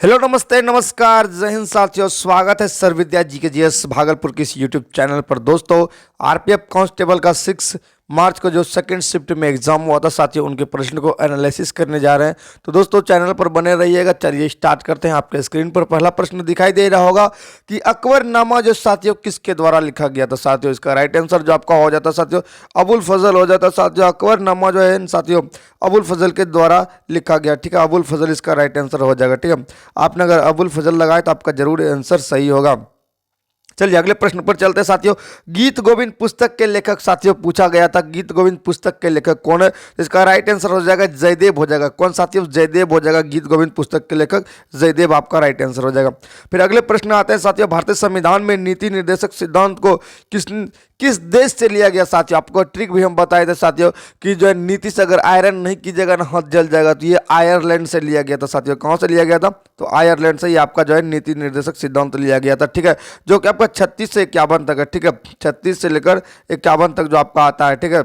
Hello नमस्ते नमस्कार जय हिंद साथियों। स्वागत है सर विद्या जी के जीएस भागलपुर के इस यूट्यूब चैनल पर। दोस्तों आरपीएफ कांस्टेबल का 6 मार्च को जो सेकंड शिफ्ट में एग्जाम हुआ था साथियों, उनके प्रश्न को एनालिसिस करने जा रहे हैं। तो दोस्तों चैनल पर बने रहिएगा। चलिए स्टार्ट करते हैं। आपके स्क्रीन पर पहला प्रश्न दिखाई दे रहा होगा कि अकबरनामा जो साथियों किसके द्वारा लिखा गया था। साथियों इसका राइट आंसर जो आपका हो जाता साथियों अबुल फजल हो जाता साथियों। अकबरनामा जो है साथियों अबुल फजल के द्वारा लिखा गया। ठीक है, अबुल फजल इसका राइट आंसर हो जाएगा। ठीक है, आपने अगर अबुल फजल लगाए तो आपका जरूर आंसर सही होगा। चलिए अगले प्रश्न पर चलते हैं साथियों। गीत गोविंद पुस्तक के लेखक साथियों पूछा गया था, गीत गोविंद पुस्तक के लेखक कौन है। इसका राइट आंसर हो जाएगा जयदेव हो जाएगा। कौन साथियों? जयदेव हो जाएगा। गीत गोविंद पुस्तक के लेखक जयदेव आपका राइट आंसर हो जाएगा। फिर अगले प्रश्न आते हैं साथियों। भारतीय संविधान में नीति निर्देशक सिद्धांत को किस देश से लिया गया साथियों? आपको ट्रिक भी हम बताए थे साथियों कि जो है नीति से अगर आयरन नहीं कीजिएगा ना हाथ जल जाएगा। तो ये आयरलैंड से लिया गया था साथियों। कहाँ से लिया गया था? तो आयरलैंड से ही आपका जो है नीति निर्देशक सिद्धांत लिया गया था। ठीक है, जो कि आपका 36 से 51 तक है। ठीक है, 36 से लेकर 51 तक जो आपका आता है। ठीक है,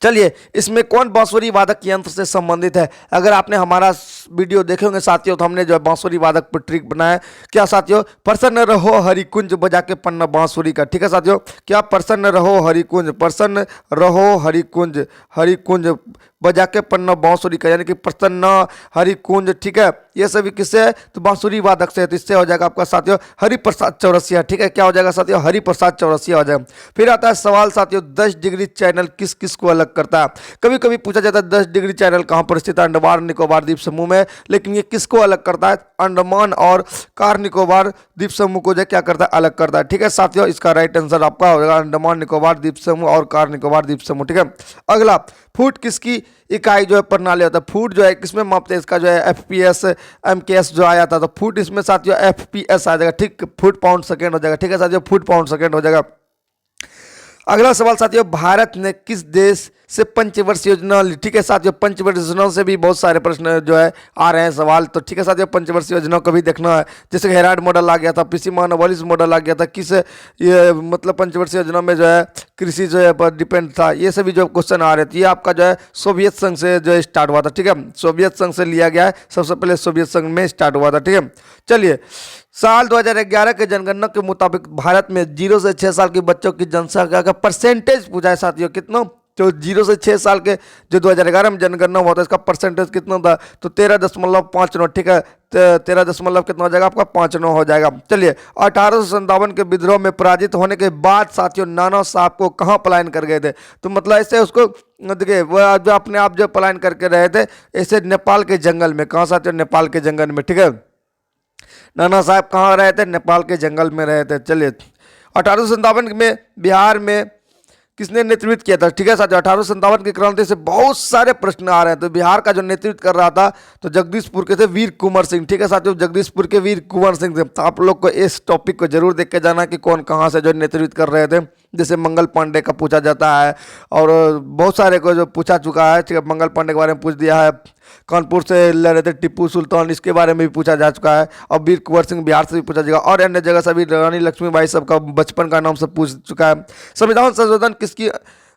चलिए इसमें कौन बांसुरी वादक यंत्र से संबंधित है? अगर आपने हमारा वीडियो देखे होंगे साथियों तो हमने जो है बांसुरी वादक पर ट्रिक बनाया है। क्या साथियों? प्रसन्न रहो हरिकुंज बजा के पन्ना बांसुरी का। ठीक है साथियों, क्या प्रसन्न रहो हरिकुंज, प्रसन्न रहो हरिकुंज, हरिकुंज बजा के पन्ना बांसुरी का, यानी कि प्रसन्न हरिकुंज। ठीक है, ये सभी किससे है? तो बांसुरी वादक से है। तो इससे हो जाएगा आपका साथियों हरिप्रसाद चौरसिया। ठीक है, क्या हो जाएगा साथियों? हरिप्रसाद चौरसिया हो जाएगा। फिर आता है सवाल साथियों 10 डिग्री चैनल किस किस को अलग करता है? कभी कभी पूछा जाता है 10 डिग्री चैनल कहाँ पर स्थित है? अंडमान निकोबार द्वीप समूह में। लेकिन ये किसको अलग करता है? अंडमान और कार निकोबार द्वीप समूह को जो क्या करता है? अलग करता है। ठीक है साथियों, इसका राइट आंसर आपका हो जाएगा अंडमान निकोबार द्वीप समूह और कार निकोबार द्वीप समूह। ठीक है, अगला फुट किसकी इकाई जो है प्रणाली होता है? फुट जो है किसमें मापते हैं? इसका जो है एफपीएस एमकेएस जो आया था, तो फुट इसमें साथियों एफपीएस आ जाएगा। ठीक, फुट पाउंड सेकेंड हो जाएगा। ठीक है साथियों, फुट पाउंड सेकेंड हो जाएगा। अगला सवाल साथियों भारत ने किस देश से पंचवर्षीय योजना ली? ठीक है साथियों, पंचवर्षीय योजना से भी बहुत सारे प्रश्न जो है आ रहे हैं सवाल। तो ठीक है साथियों, पंचवर्षीय योजना को भी देखना है। जैसे हेराल्ड मॉडल आ गया था, पीसी मानोवालिस मॉडल आ गया था। किस ये मतलब पंचवर्षीय योजना में जो है कृषि जो है पर डिपेंड था। ये सभी जो क्वेश्चन आ रहे थे ये आपका जो है सोवियत संघ से जो है स्टार्ट हुआ था। ठीक है, सोवियत संघ से लिया गया है। सबसे पहले सोवियत संघ में स्टार्ट हुआ था। ठीक है, चलिए साल 2011 के जनगणना के मुताबिक भारत में 0 से 6 साल के बच्चों की जनसंख्या का परसेंटेज पूछा है साथियों। कितना? जो 0 से 6 साल के जो 2011 में जनगणना हुआ था इसका परसेंटेज कितना था? तो 13.59। ठीक है, 13 दशमलव कितना हो जाएगा आपका? 59 हो जाएगा। चलिए 1857 के विद्रोह में पराजित होने के बाद साथियों नाना साहब को कहाँ पलायन कर गए थे? तो मतलब ऐसे उसको देखिए वह जो अपने आप जो पलायन करके रहे थे ऐसे नेपाल के जंगल में। कहाँ साथियों? नेपाल के जंगल में। ठीक है, नाना साहब कहाँ रहे थे? नेपाल के जंगल में रहे थे। चलिए 1857 में बिहार में किसने नेतृत्व किया था? ठीक है साथियों, 1857 की क्रांति से बहुत सारे प्रश्न आ रहे हैं। तो बिहार का जो नेतृत्व कर रहा था तो जगदीशपुर के थे वीर कुंवर सिंह। ठीक है साथियों, जगदीशपुर के वीर कुंवर सिंह थे। तो आप लोग को इस टॉपिक को जरूर देख के जाना कि कौन कहाँ से जो नेतृत्व कर रहे थे। जैसे मंगल पांडे का पूछा जाता है और बहुत सारे को जो पूछा चुका है। ठीक है, मंगल पांडे के बारे में पूछ दिया है। कानपुर से लड़े थे टिप्पू सुल्तान, इसके बारे में भी पूछा जा चुका है। और वीर कुंवर सिंह बिहार से भी पूछा जाएगा और अन्य जगह से भी रानी लक्ष्मीबाई सबका बचपन का नाम सब पूछ चुका है। संविधान संशोधन किसकी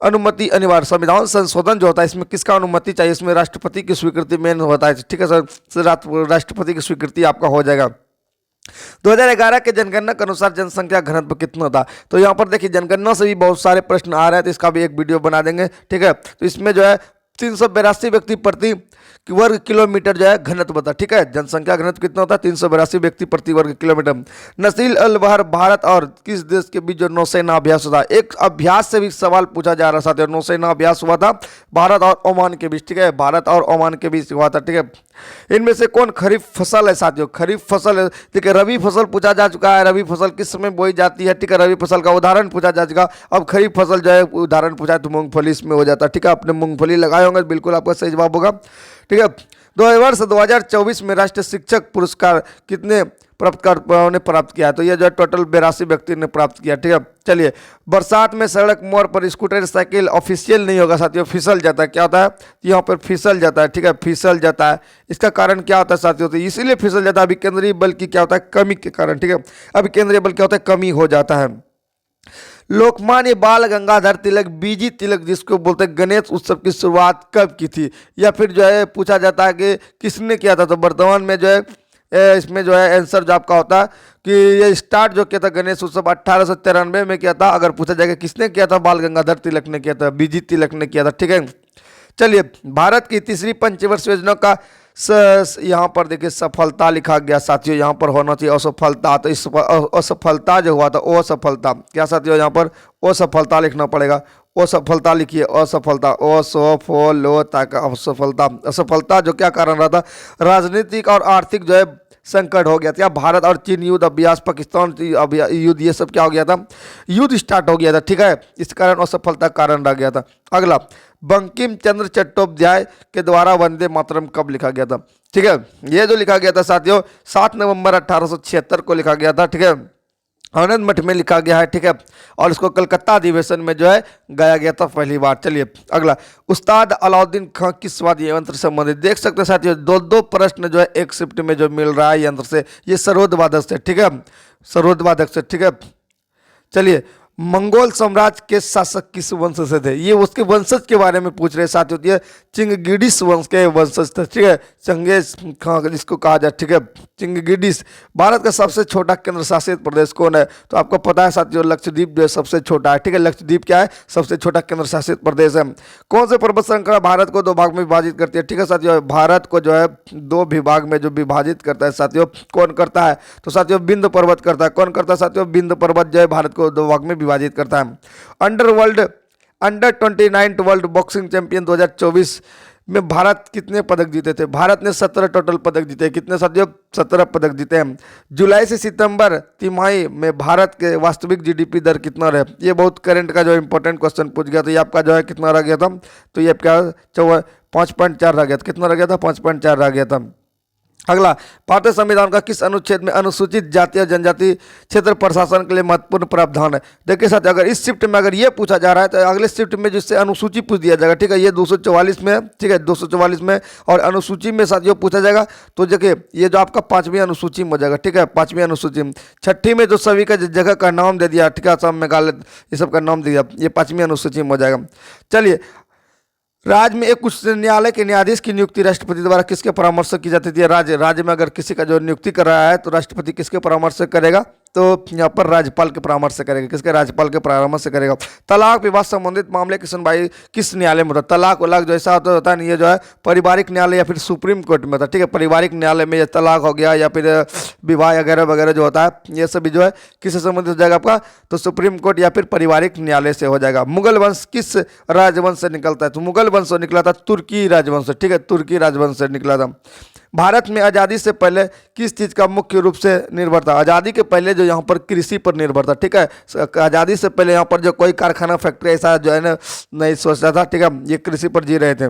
अनुमति अनिवार्य? संविधान संशोधन जो होता है इसमें किसका अनुमति चाहिए? इसमें राष्ट्रपति की स्वीकृति मेन होता है। ठीक है सर, राष्ट्रपति की स्वीकृति आपका हो जाएगा। 2011 के जनगणना के अनुसार जनसंख्या घनत्व कितना था? तो यहाँ पर देखिए जनगणना से भी बहुत सारे प्रश्न आ रहे हैं, तो इसका भी एक वीडियो बना देंगे। ठीक है, तो इसमें जो है 382 व्यक्ति प्रति वर्ग किलोमीटर जो है घनत्व बता। ठीक है, जनसंख्या घनत्व कितना होता है? 382 व्यक्ति प्रति वर्ग किलोमीटर। नसील अल बहर भारत और किस देश के बीच जो नौसेना अभ्यास हुआ? एक अभ्यास से भी सवाल पूछा जा रहा था। नौसेना अभ्यास हुआ था भारत और ओमान के बीच। ठीक है, भारत और ओमान के बीच हुआ था। ठीक है, इनमें से कौन खरीफ फसल है साथियों? खरीफ फसल है। ठीक है, रबी फसल पूछा जा चुका है। रबी फसल किस समय बोई जाती है? ठीक है, रबी फसल का उदाहरण पूछा जा चुका। अब खरीफ फसल जो है उदाहरण पूछा है तो मूंगफली इसमें हो जाता है। ठीक है, आपने मूंगफली लगाए होंगे, बिल्कुल आपका सही जवाब होगा। ठीक है, 2024 में राष्ट्रीय शिक्षक पुरस्कार कितने प्राप्तकर्ताओं ने प्राप्त किया? तो ये जो है टोटल 82 व्यक्ति ने प्राप्त किया। ठीक है, चलिए बरसात में सड़क मोड़ पर स्कूटर साइकिल ऑफिशियल नहीं होगा साथियों, फिसल जाता है। क्या होता है? यहाँ पर फिसल जाता है। ठीक है, फिसल जाता है। इसका कारण क्या होता है साथियों? तो इसीलिए फिसल जाता है अभिकेंद्रीय बल की क्या होता है? कमी के कारण। ठीक है, अभिकेंद्रीय बल क्या होता है? कमी हो जाता है। लोकमान्य बाल गंगाधर तिलक बीजी तिलक जिसको बोलते हैं गणेश उत्सव की शुरुआत कब की थी, या फिर जो है पूछा जाता है कि किसने किया था। तो वर्तमान में जो है इसमें जो है आंसर जो आपका होता है कि ये स्टार्ट जो किया था गणेश उत्सव 1893 में किया था। अगर पूछा जाएगा किसने किया था, बाल गंगाधर तिलक ने किया था, बीजी तिलक ने किया था। ठीक है, चलिए भारत की तीसरी पंचवर्षीय योजना का यहाँ पर देखिए सफलता लिखा गया साथियों, यहाँ पर होना चाहिए असफलता। तो इस असफलता जो हुआ था असफलता, क्या साथियों यहाँ पर असफलता लिखना पड़ेगा। असफलता लिखिए, असफलता, असफलता का असफलता। असफलता जो क्या कारण रहा था, राजनीतिक और आर्थिक जो है संकट हो गया था, या भारत और चीन युद्ध अभ्यास, पाकिस्तान युद्ध, ये सब क्या हो गया था, युद्ध स्टार्ट हो गया था। ठीक है, इस कारण असफलता कारण रह गया था। अगला, बंकिम चंद्र चट्टोपाध्याय के द्वारा वंदे मातरम कब लिखा गया था। ठीक है, ये जो लिखा गया था साथियों 7 नवंबर 1876 को लिखा गया था। ठीक है, आनंद मठ में लिखा गया है। ठीक है, और इसको कलकत्ता अधिवेशन में जो है गाया गया था पहली बार। चलिए अगला, उस्ताद अलाउद्दीन खां किस वाद्य यंत्र से संबंधित, देख सकते हैं साथियों दो प्रश्न जो है एक शिफ्ट में जो मिल रहा है यंत्र से, ये सरोद वादक से। ठीक है, सरोद वादक से। ठीक है, चलिए, मंगोल साम्राज्य के शासक किस वंश से थे, ये उसके वंशज के बारे में पूछ रहे साथ होती है, चिंगगिडिस वंश के वंशज थे। ठीक है, चंगेज खां जिसको कहा जाए। ठीक है, चिंगगिडिस। भारत का सबसे छोटा केंद्र शासित प्रदेश कौन है, तो आपको पता है साथियों लक्षद्वीप जो है सबसे छोटा है। ठीक है, लक्षद्वीप क्या है, सबसे छोटा केंद्र शासित प्रदेश है। कौन से पर्वत श्रृंखला भारत को 2 भाग में विभाजित करती है। ठीक है साथियों, भारत को जो है 2 विभाग में जो विभाजित करता है साथियों, कौन करता है, तो साथियों विंध्य पर्वत करता है। कौन करता है साथियों, विंध्य पर्वत जो है भारत को 2 भाग में विभाजित करता है। अंडर 29 वर्ल्ड बॉक्सिंग चैंपियन 2024 में भारत कितने पदक जीते थे, भारत ने 17 टोटल पदक जीते। कितने साथियों, 17 पदक जीते हैं। जुलाई से सितंबर तिमाही में भारत के वास्तविक जीडीपी दर कितना रहे, ये बहुत करंट का जो इंपॉर्टेंट क्वेश्चन पूछ गया। तो ये आपका जो है कितना रह गया था, तो ये आपका 5.4 रह गया था। कितना रह गया था, 5.4 रह गया था। अगला, भारतीय संविधान का किस अनुच्छेद में अनुसूचित जाति और जनजाति क्षेत्र प्रशासन के लिए महत्वपूर्ण प्रावधान है। देखिए साथियों, अगर इस शिफ्ट में अगर ये पूछा जा रहा है तो अगले शिफ्ट में जिससे अनुसूची पूछ दिया जाएगा। ठीक है, ये 244 में है। ठीक है, 244 में, और अनुसूची में साथियों पूछा जाएगा तो देखिए ये जो आपका 5वीं अनुसूची में हो जाएगा। ठीक है, 5वीं अनुसूची में। 6ठी में जो सभी का जगह का नाम दे दिया, ठीक है, असम मेघालय ये सब का नाम दिया, ये 5वीं अनुसूची में हो जाएगा। चलिए, राज्य में एक उच्च न्यायालय के न्यायाधीश की नियुक्ति राष्ट्रपति द्वारा किसके परामर्श से की जाती है। राज्य में अगर किसी का जो नियुक्ति कर रहा है तो राष्ट्रपति किसके परामर्श से करेगा, तो यहाँ पर राज्यपाल के परामर्श से करेगा। किसके, राज्यपाल के परामर्श से करेगा। तलाक विवाद संबंधित मामले की सुनवाई किस न्यायालय में होता है। तलाक वलाक जो ऐसा होता है नहीं, ये जो है पारिवारिक न्यायालय या फिर सुप्रीम कोर्ट में होता है। ठीक है, पारिवारिक न्यायालय में तलाक हो गया या फिर विवाह वगैरह वगैरह जो होता है ये सभी जो है किससे संबंधित हो जाएगा आपका, तो सुप्रीम कोर्ट या फिर पारिवारिक न्यायालय से हो जाएगा। मुगल वंश किस राजवंश से निकलता है, तो मुगल वंश से निकला था तुर्की राजवंश से। ठीक है, तुर्की राजवंश से निकला था। भारत में आज़ादी से पहले किस चीज़ का मुख्य रूप से निर्भर था। आज़ादी के पहले जो यहाँ पर कृषि पर निर्भर था। ठीक है, आज़ादी से पहले यहाँ पर जो कोई कारखाना फैक्ट्री ऐसा जो है ना नहीं सोचता था। ठीक है, ये कृषि पर जी रहे थे।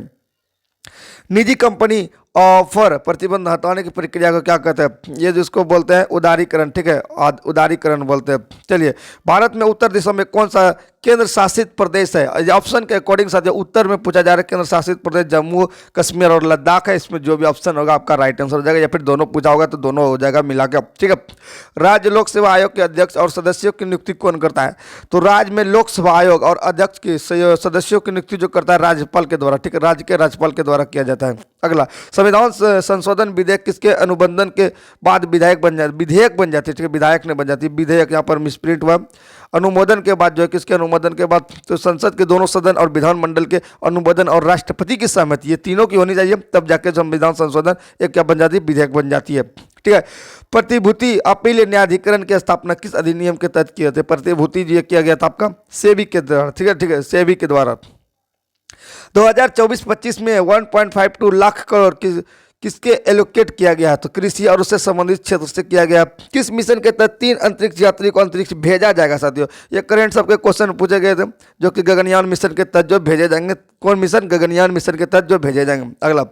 निजी कंपनी ऑफर प्रतिबंध हटाने की प्रक्रिया को क्या कहते हैं, ये जिसको बोलते हैं उदारीकरण। ठीक है, उदारीकरण बोलते हैं। चलिए, भारत में उत्तर दिशा में कौन सा केंद्र शासित प्रदेश है। ऑप्शन के अकॉर्डिंग साथियों उत्तर में पूछा जा रहा है केंद्र शासित प्रदेश जम्मू कश्मीर और लद्दाख है। इसमें जो भी ऑप्शन होगा आपका राइट आंसर हो जाएगा, या फिर दोनों पूछा होगा तो दोनों हो जाएगा मिला के। ठीक है, राज्य लोक सेवा आयोग के अध्यक्ष और सदस्यों की नियुक्ति कौन करता है, तो राज्य में लोक सेवा आयोग और अध्यक्ष की सदस्यों की नियुक्ति जो करता है राज्यपाल के द्वारा। ठीक है, राज्य के राज्यपाल के द्वारा किया जाता है। अगला, संविधान संशोधन विधेयक किसके अनुबंधन के बाद विधेयक बन जाती है। ठीक है, विधायक ने बन जाती है। विधेयक यहाँ पर मिसप्रिंट हुआ। अनुमोदन के बाद जो है किसके अनुमोदन के बाद, तो संसद के दोनों सदन और विधानमंडल के अनुमोदन और राष्ट्रपति की सहमति, ये तीनों की होनी चाहिए, तब जाके संविधान संशोधन एक क्या बन जाती है, विधेयक बन जाती है। ठीक है, प्रतिभूति अपील न्यायाधिकरण की स्थापना किस अधिनियम के तहत किए थे। प्रतिभूति जो किया गया था आपका सेबी के द्वारा। ठीक है, सेबी के द्वारा। 2024-25 में 1.52 लाख करोड़ किसके एलोकेट किया गया है, तो कृषि और उससे संबंधित क्षेत्र से किया गया। किस मिशन के तहत 3 अंतरिक्ष यात्री को अंतरिक्ष भेजा जाएगा साथियों, ये करंट सबके क्वेश्चन पूछे गए थे, जो कि गगनयान मिशन के तहत जो भेजे जाएंगे। कौन मिशन, गगनयान मिशन के तहत जो भेजे जाएंगे। अगला,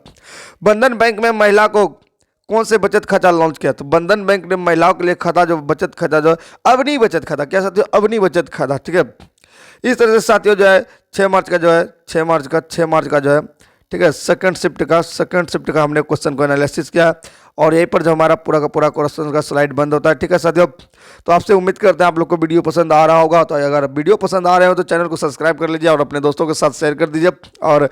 बंधन बैंक में महिला को कौन से बचत खाता लॉन्च किया, तो बंधन बैंक ने महिलाओं के लिए खाता जो बचत खाता जो अवनी बचत खाता, क्या साथियों, अवनी बचत खाता। ठीक है, इस तरह से साथियों जो है 6 मार्च का जो है 6 मार्च का जो है ठीक है, सेकंड शिफ्ट का हमने क्वेश्चन को एनालिसिस किया और यहीं पर जो हमारा पूरा का पूरा क्वेश्चन का स्लाइड बंद होता है। ठीक है साथियों, तो आपसे उम्मीद करते हैं आप लोग को वीडियो पसंद आ रहा होगा। तो अगर वीडियो पसंद आ रहे हो तो चैनल को सब्सक्राइब कर लीजिए और अपने दोस्तों के साथ शेयर कर दीजिए। और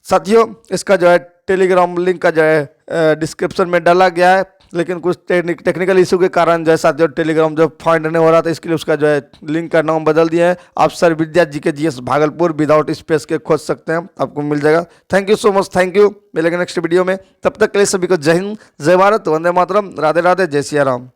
साथियों इसका जो है टेलीग्राम लिंक का जो है डिस्क्रिप्शन में डाला गया है, लेकिन कुछ टेक्निकल इशू के कारण जो है साथियों टेलीग्राम जो फाइंड नहीं हो रहा था, इसके लिए उसका जो है लिंक का नाम बदल दिया है। आप Sarvavidya GK GS Bhagalpur without space के खोज सकते हैं, आपको मिल जाएगा। Thank you so much, thank you. मिलेंगे नेक्स्ट वीडियो में, तब तक के लिए सभी को जय हिंद, जय भारत, वंदे मातरम, राधे राधे, जय सिया राम।